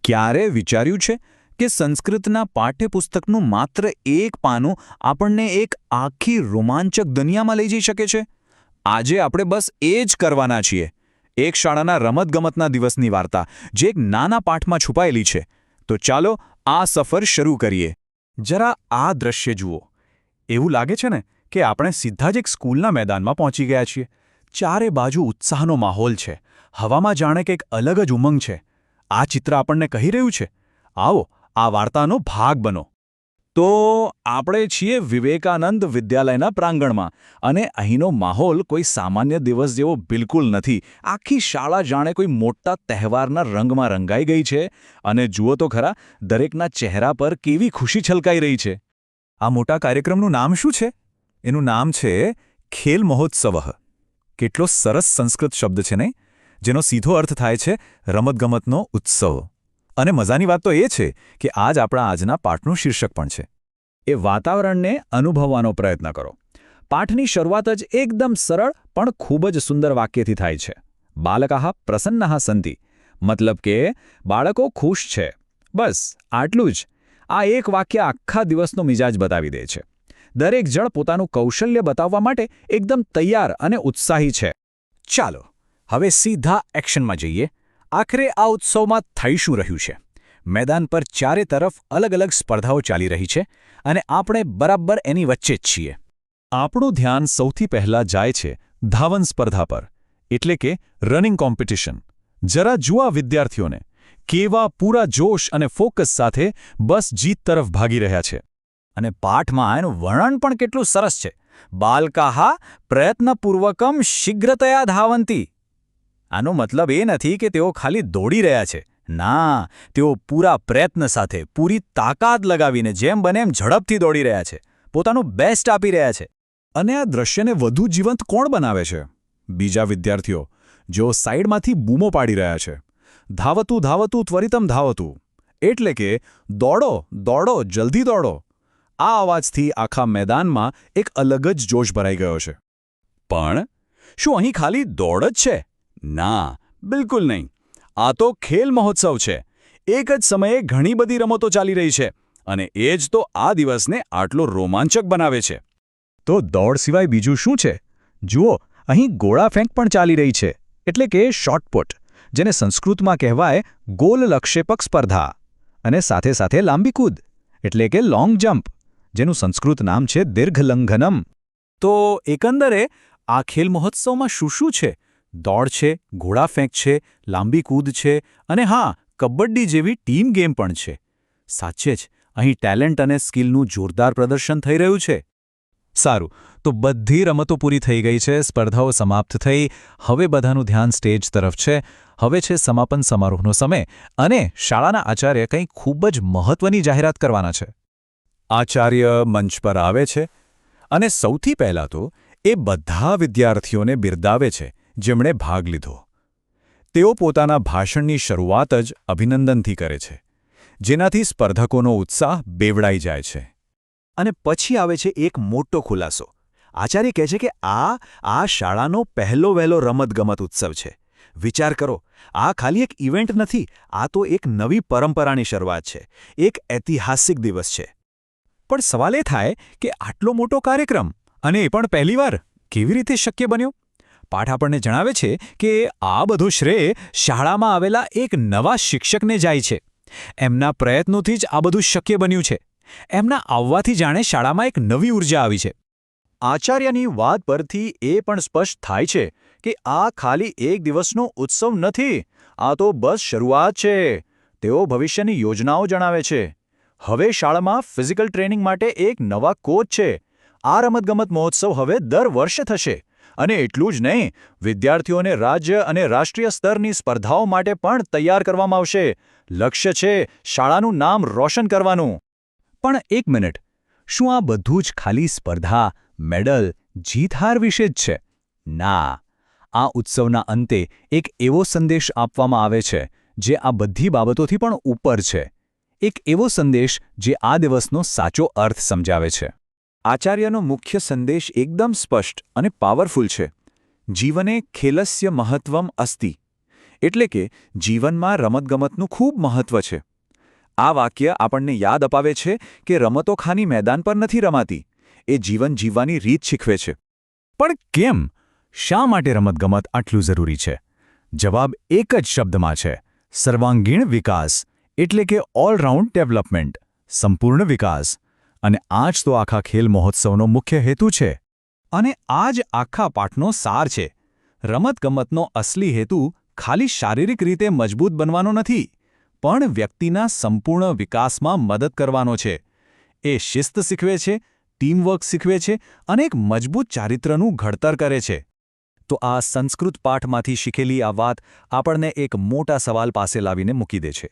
ક્યારે વિચાર્યું છે કે સંસ્કૃતના પાઠ્યપુસ્તકનું માત્ર એક પાનું આપણને એક આખી રોમાંચક દુનિયામાં લઈ જઈ શકે છે? આજે આપણે બસ એ જ કરવાના છીએ. એક શાળાના રમતગમતના દિવસની વાર્તા જે એક નાના પાઠમાં છુપાયેલી છે. તો ચાલો આ સફર શરૂ કરીએ. જરા આ દ્રશ્ય જુઓ. એવું લાગે છે ને કે આપણે સીધા જ એક સ્કૂલના મેદાનમાં પહોંચી ગયા છીએ. ચારે બાજુ ઉત્સાહનો માહોલ છે. હવામાં જાણે કે એક અલગ જ ઉમંગ છે. આ ચિત્ર આપણને કહી રહ્યું છે, આવો આ વાર્તાનો ભાગ બનો. તો આપણે છીએ વિવેકાનંદ વિદ્યાલયના પ્રાંગણમાં અને અહીંનો માહોલ કોઈ સામાન્ય દિવસ જેવો બિલકુલ નથી. આખી શાળા જાણે કોઈ મોટા તહેવારના રંગમાં રંગાઈ ગઈ છે. અને જુઓ તો ખરા, દરેકના ચહેરા પર કેવી ખુશી છલકાઈ રહી છે. આ મોટા કાર્યક્રમનું નામ શું છે? એનું નામ છે ખેલ મહોત્સવ. કેટલો સરસ સંસ્કૃત શબ્દ છે નહીં, જેનો સીધો અર્થ થાય છે રમતગમતનો ઉત્સવ. અને મજાની વાત તો એ છે કે આ જ આપણા આજના પાઠનું શીર્ષક પણ છે. એ વાતાવરણને અનુભવવાનો પ્રયત્ન કરો. પાઠની શરૂઆત જ એકદમ સરળ પણ ખૂબ જ સુંદર વાક્યથી થાય છે. બાલકાઃ પ્રસન્નાઃ સંતિ. મતલબ કે બાળકો ખુશ છે. બસ આટલું જ. આ એક વાક્ય આખા દિવસનો મિજાજ બતાવી દે છે. દરેક જણ પોતાનું કૌશલ્ય બતાવવા માટે એકદમ તૈયાર અને ઉત્સાહી છે. ચાલો હવે સીધા એક્શનમાં જઈએ. આખરે આ ઉત્સવમાં થઈ શું રહ્યું છે? મેદાન પર ચારે તરફ અલગ અલગ સ્પર્ધાઓ ચાલી રહી છે અને આપણે બરાબર એની વચ્ચે જ છીએ. આપણું ધ્યાન સૌથી પહેલાં જાય છે ધાવન સ્પર્ધા પર, એટલે કે રનિંગ કોમ્પિટિશન. જરા જુઓ વિદ્યાર્થીઓને, કેવા પૂરા જોશ અને ફોકસ સાથે બસ જીત તરફ ભાગી રહ્યા છે. અને પાઠમાં એનું વર્ણન પણ કેટલું સરસ છે. બાલકાઃ પ્રયત્નપૂર્વકમ શીઘ્રતયા ધાવંતી. આનો મતલબ એ નથી કે તેઓ ખાલી દોડી રહ્યા છે. ના, તેઓ પૂરા પ્રયત્ન સાથે, પૂરી તાકાત લગાવીને જેમ બને એમ ઝડપથી દોડી રહ્યા છે. પોતાનું બેસ્ટ આપી રહ્યા છે. અને આ દ્રશ્યને વધુ જીવંત કોણ બનાવે છે? બીજા વિદ્યાર્થીઓ, જેઓ સાઈડમાંથી બૂમો પાડી રહ્યા છે. ધાવતું ધાવતું ત્વરિતમ ધાવતું. એટલે કે દોડો દોડો જલ્દી દોડો. આ અવાજથી આખા મેદાનમાં એક અલગ જ જોશ ભરાઈ ગયો છે. પણ શું અહીં ખાલી દોડ જ છે? ના, બિલકુલ નહીં. આ તો ખેલ મહોત્સવ છે. એક જ સમયે ઘણી બધી રમતો ચાલી રહી છે અને એ જ તો આ દિવસને આટલો રોમાંચક બનાવે છે. તો દોડ સિવાય બીજું શું છે? જુઓ, અહીં ગોળા ફેંક પણ ચાલી રહી છે, એટલે કે શોટપુટ, જેને સંસ્કૃતમાં કહેવાય ગોલ લક્ષેપક સ્પર્ધા. અને સાથે સાથે લાંબી કૂદ, એટલે કે લોંગ જમ્પ, જેનું સંસ્કૃત નામ છે દીર્ઘલંઘનમ. તો એકંદરે આ ખેલ મહોત્સવમાં શું શું છે? દોડ છે, ઘોડા ફેંક છે, લાંબી કૂદ છે અને હા, કબડ્ડી જેવી ટીમ ગેમ પણ છે. સાચે જ અહીં ટેલેન્ટ અને સ્કિલનું જોરદાર પ્રદર્શન થઈ રહ્યું છે. સારું, તો બધી રમતો પૂરી થઈ ગઈ છે, સ્પર્ધાઓ સમાપ્ત થઈ. હવે બધાનું ધ્યાન સ્ટેજ તરફ છે. હવે છે સમાપન સમારોહનો સમય અને શાળાના આચાર્ય કંઈ ખૂબ જ મહત્વની જાહેરાત કરવાના છે. આચાર્ય મંચ પર આવે છે અને સૌથી પહેલાં તો એ બધા વિદ્યાર્થીઓને બિરદાવે છે જેમણે ભાગ લીધો. તેઓ પોતાના ભાષણની શરૂઆત જ અભિનંદનથી કરે છે, જેનાથી સ્પર્ધકોનો ઉત્સાહ બેવડાઈ જાય છે. અને પછી આવે છે એક મોટો ખુલાસો. આચાર્ય કહે છે કે આ શાળાનો પહેલો વહેલો રમતગમત ઉત્સવ છે. વિચાર કરો, આ ખાલી એક ઇવેન્ટ નથી, આ તો એક નવી પરંપરાની શરૂઆત છે, એક ઐતિહાસિક દિવસ છે. પણ સવાલ એ થાય કે આટલો મોટો કાર્યક્રમ, અને એ પણ પહેલીવાર, કેવી રીતે શક્ય બન્યો? પાઠ આપણને જણાવે છે કે આ બધો શ્રેય શાળામાં આવેલા એક નવા શિક્ષકને જાય છે. એમના પ્રયત્નોથી જ આ બધું શક્ય બન્યું છે. એમના આવવાથી જાણે શાળામાં એક નવી ઉર્જા આવી છે. આચાર્યની વાત પરથી એ પણ સ્પષ્ટ થાય છે કે આ ખાલી એક દિવસનો ઉત્સવ નથી, આ તો બસ શરૂઆત છે. તેઓ ભવિષ્યની યોજનાઓ જણાવે છે. હવે શાળામાં ફિઝિકલ ટ્રેનિંગ માટે એક નવા કોચ છે. આ રમતગમત મહોત્સવ હવે દર વર્ષે થશે. અને એટલું જ નહીં, વિદ્યાર્થીઓને રાજ્ય અને રાષ્ટ્રીય સ્તરની સ્પર્ધાઓ માટે પણ તૈયાર કરવામાં આવશે. લક્ષ્ય છે શાળાનું નામ રોશન કરવાનું. પણ એક મિનિટ, શું આ બધું જ ખાલી સ્પર્ધા, મેડલ, જીત-હાર વિશે જ છે? ના, આ ઉત્સવના અંતે એક એવો સંદેશ આપવામાં આવે છે જે આ બધી બાબતોથી પણ ઉપર છે. એક એવો સંદેશ જે આ દિવસનો સાચો અર્થ સમજાવે છે. આચાર્યનો મુખ્ય સંદેશ એકદમ સ્પષ્ટ અને પાવરફુલ છે. જીવને ખેલસ્ય મહત્વમ અસ્તિ. એટલે કે જીવનમાં રમતગમતનું ખૂબ મહત્વ છે. આ વાક્ય આપણને યાદ અપાવે છે કે રમતો ખાલી મેદાન પર નથી રમાતી, એ જીવન જીવવાની રીત શીખવે છે. પણ કેમ? શા માટે રમતગમત આટલું જરૂરી છે? જવાબ એક જ શબ્દમાં છે: સર્વાંગીણ વિકાસ, એટલે કે ઓલરાઉન્ડ ડેવલપમેન્ટ, સંપૂર્ણ વિકાસ. અને આ જ તો આખા ખેલ મહોત્સવનો મુખ્ય હેતુ છે. અને આ જ આખા પાઠનો સાર છે. રમતગમતનો અસલી હેતુ ખાલી શારીરિક રીતે મજબૂત બનવાનો નથી, પણ વ્યક્તિના સંપૂર્ણ વિકાસમાં મદદ કરવાનો છે. એ શિસ્ત શીખવે છે, ટીમવર્ક શીખવે છે અને એક મજબૂત ચારિત્રનું ઘડતર કરે છે. તો આ સંસ્કૃત પાઠમાંથી શીખેલી આ વાત આપણને એક મોટા સવાલ પાસે લાવીને મૂકી દે છે.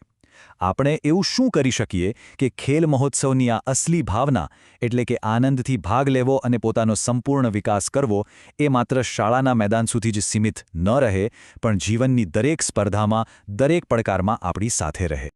આપણે એવું શું કરી શકીએ કે ખેલ મહોત્સવની આ અસલી ભાવના, એટલે કે આનંદથી ભાગ લેવો અને પોતાનો સંપૂર્ણ વિકાસ કરવો, એ માત્ર શાળાના મેદાન સુધી જ સીમિત ન રહે, પણ જીવનની દરેક સ્પર્ધામાં, દરેક પડકારમાં આપણી સાથે રહે.